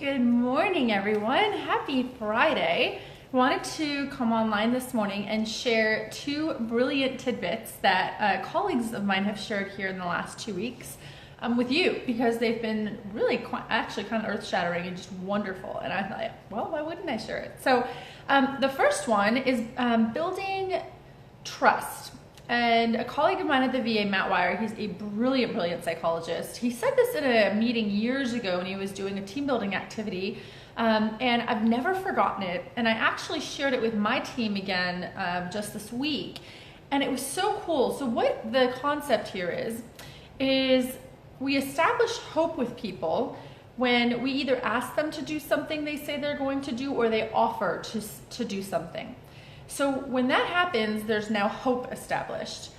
Good morning, everyone. Happy Friday. Wanted to come online this morning and share two brilliant tidbits that colleagues of mine have shared here in the last 2 weeks with you, because they've been really actually kind of earth-shattering and just wonderful. And I thought, well, why wouldn't I share it? So the first one is building trust. And a colleague of mine at the VA, Matt Wire, he's a brilliant psychologist. He said this in a meeting years ago when he was doing a team building activity, and I've never forgotten it. And I actually shared it with my team again just this week, and it was so cool. So what the concept here is we establish hope with people when we either ask them to do something they say they're going to do, or they offer to do something. So when that happens, there's now hope established.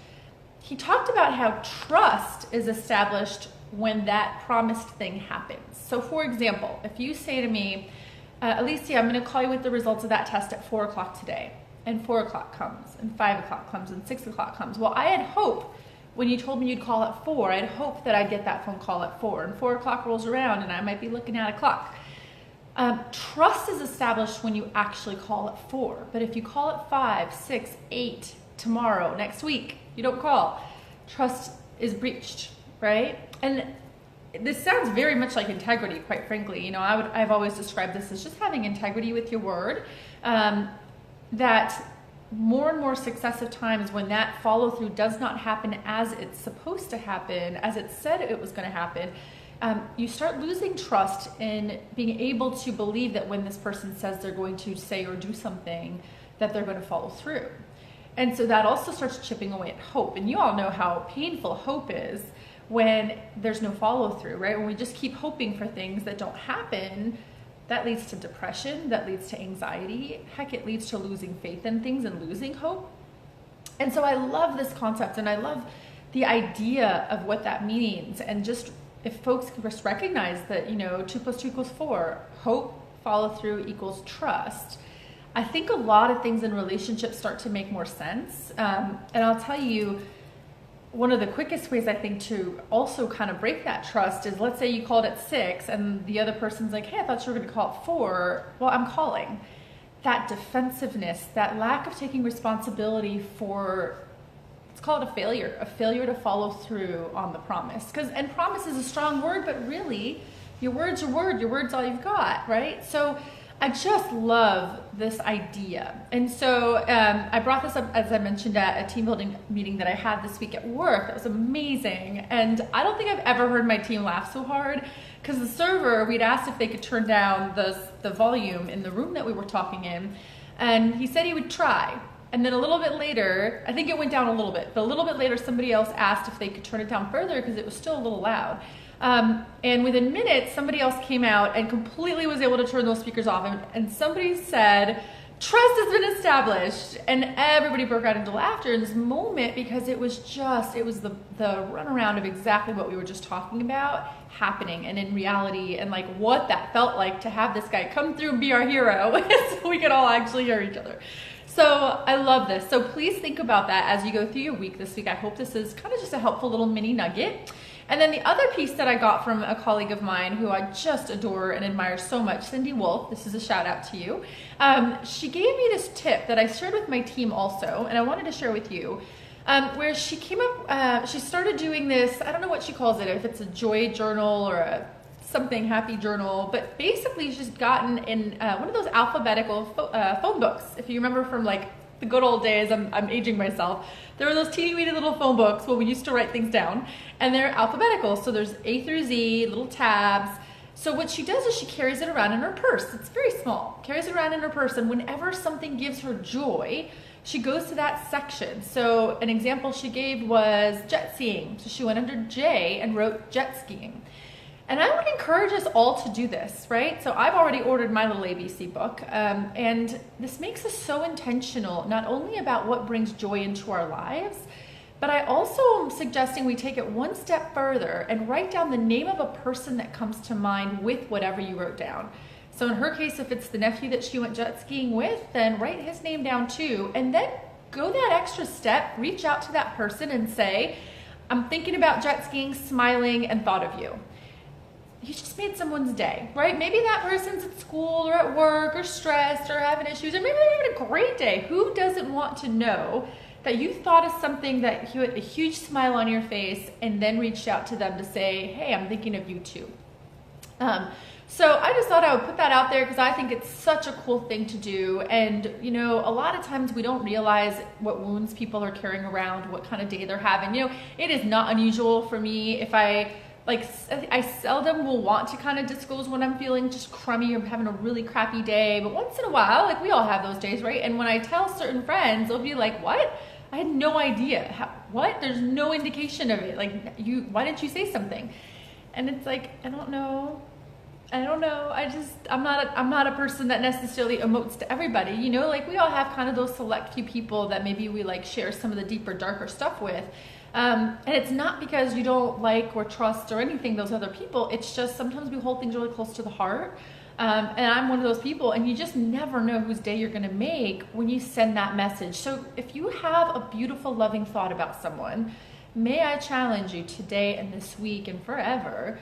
He talked about how trust is established when that promised thing happens. So for example, if you say to me, Alicia, I'm going to call you with the results of that test at 4 o'clock today, and 4 o'clock comes, and 5 o'clock comes, and 6 o'clock comes. Well, I had hope when you told me you'd call at 4, I had hoped that I'd get that phone call at 4, and 4 o'clock rolls around and I might be looking at a clock. Trust is established when you actually call at 4, but if you call at 5, 6, 8, tomorrow, next week, you don't call, trust is breached, right? And this sounds very much like integrity, quite frankly. You know, I've always described this as just having integrity with your word, that more and more successive times when that follow through does not happen as it's supposed to happen, as it said it was going to happen, you start losing trust in being able to believe that when this person says they're going to say or do something, that they're going to follow through. And so that also starts chipping away at hope. And you all know how painful hope is when there's no follow through, right? When we just keep hoping for things that don't happen, that leads to depression, that leads to anxiety. Heck, it leads to losing faith in things and losing hope. And so I love this concept, and I love the idea of what that means. And just if folks can just recognize that, 2 + 2 = 4, hope, follow through equals trust, I think a lot of things in relationships start to make more sense. And I'll tell you, one of the quickest ways I think to also kind of break that trust is, let's say you called at 6 and the other person's like, hey, I thought you were going to call at 4. Well, I'm calling. That defensiveness, that lack of taking responsibility for, let's call it a failure to follow through on the promise. And promise is a strong word, but really, your word's your word. Your word's all you've got, right? So I just love this idea. And so I brought this up, as I mentioned, at a team building meeting that I had this week at work. That was amazing. And I don't think I've ever heard my team laugh so hard, because the server, we'd asked if they could turn down the volume in the room that we were talking in. And he said he would try. And then a little bit later, I think it went down a little bit, but a little bit later, somebody else asked if they could turn it down further because it was still a little loud. And within minutes, somebody else came out and completely was able to turn those speakers off. And somebody said, trust has been established. And everybody broke out into laughter in this moment, because it was the runaround of exactly what we were just talking about happening, and in reality, and like what that felt like to have this guy come through and be our hero so we could all actually hear each other. So I love this. So please think about that as you go through your week this week. I hope this is kind of just a helpful little mini nugget. And then the other piece that I got from a colleague of mine who I just adore and admire so much, Cindy Wolf, this is a shout out to you. She gave me this tip that I shared with my team also, and I wanted to share with you, where she came up, she started doing this, I don't know what she calls it, if it's a joy journal or a something happy journal, but basically she's gotten in one of those alphabetical phone books. If you remember from like the good old days, I'm aging myself, there were those teeny weeny little phone books where we used to write things down, and they're alphabetical, so there's A through Z, little tabs. So what she does is she carries it around in her purse. It's very small, carries it around in her purse, and whenever something gives her joy, she goes to that section. So an example she gave was jet skiing, so she went under J and wrote jet skiing. And I would encourage us all to do this, right? So I've already ordered my little ABC book, and this makes us so intentional, not only about what brings joy into our lives, but I also am suggesting we take it one step further and write down the name of a person that comes to mind with whatever you wrote down. So in her case, if it's the nephew that she went jet skiing with, then write his name down too, and then go that extra step, reach out to that person and say, I'm thinking about jet skiing, smiling, and thought of you. you just made someone's day, right? Maybe that person's at school or at work or stressed or having issues, or maybe they're having a great day. Who doesn't want to know that you thought of something that you had a huge smile on your face and then reached out to them to say, hey, I'm thinking of you too. So I just thought I would put that out there because I think it's such a cool thing to do. And, you know, a lot of times we don't realize what wounds people are carrying around, what kind of day they're having. You know, it is not unusual for me if I seldom will want to kind of disclose when I'm feeling just crummy or having a really crappy day. But once in a while, like we all have those days, right? And when I tell certain friends, they'll be like, what? I had no idea. What? There's no indication of it. Like, why didn't you say something? And it's like, I don't know. I'm not a person that necessarily emotes to everybody, you know, like we all have kind of those select few people that maybe we like share some of the deeper, darker stuff with. And it's not because you don't like or trust or anything those other people. It's just sometimes we hold things really close to the heart. And I'm one of those people, and you just never know whose day you're going to make when you send that message. So if you have a beautiful, loving thought about someone, may I challenge you today and this week and forever,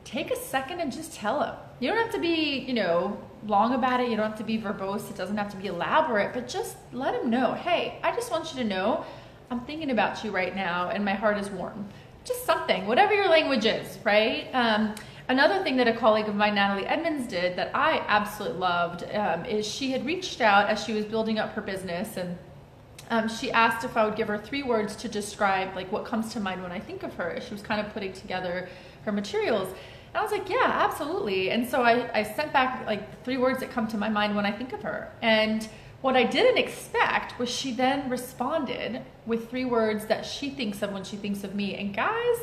take a second and just tell them. You don't have to be, you know, long about it. You don't have to be verbose. It doesn't have to be elaborate, but just let them know, hey, I just want you to know I'm thinking about you right now and my heart is warm. Just something, whatever your language is, right? Another thing that a colleague of mine, Natalie Edmonds, did that I absolutely loved is she had reached out as she was building up her business, and she asked if I would give her 3 words to describe like what comes to mind when I think of her. She was kind of putting together her materials. And I was like, yeah, absolutely. And so I sent back like 3 words that come to my mind when I think of her. And what I didn't expect was she then responded with 3 words that she thinks of when she thinks of me. And guys,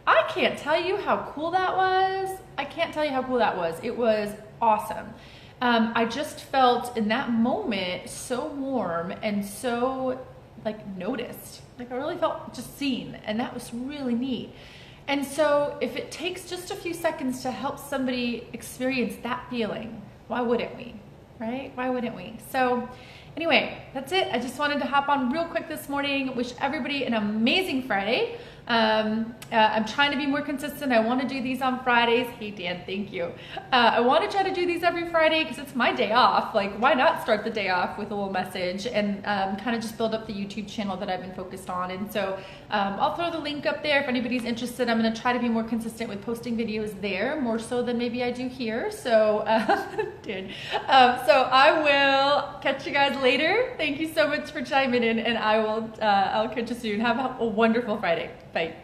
I can't tell you how cool that was. I can't tell you how cool that was. It was awesome. I just felt in that moment so warm and so like noticed. Like I really felt just seen, and that was really neat. And so if it takes just a few seconds to help somebody experience that feeling, why wouldn't we, right? Why wouldn't we? So anyway, that's it. I just wanted to hop on real quick this morning. Wish everybody an amazing Friday. I'm trying to be more consistent. I want to do these on Fridays. Hey Dan, thank you. I want to try to do these every Friday because it's my day off. Like, why not start the day off with a little message and kind of just build up the YouTube channel that I've been focused on. And so I'll throw the link up there if anybody's interested. I'm going to try to be more consistent with posting videos there, more so than maybe I do here. So, so I will catch you guys later. Thank you so much for chiming in, and I'll catch you soon. Have a wonderful Friday. Bye.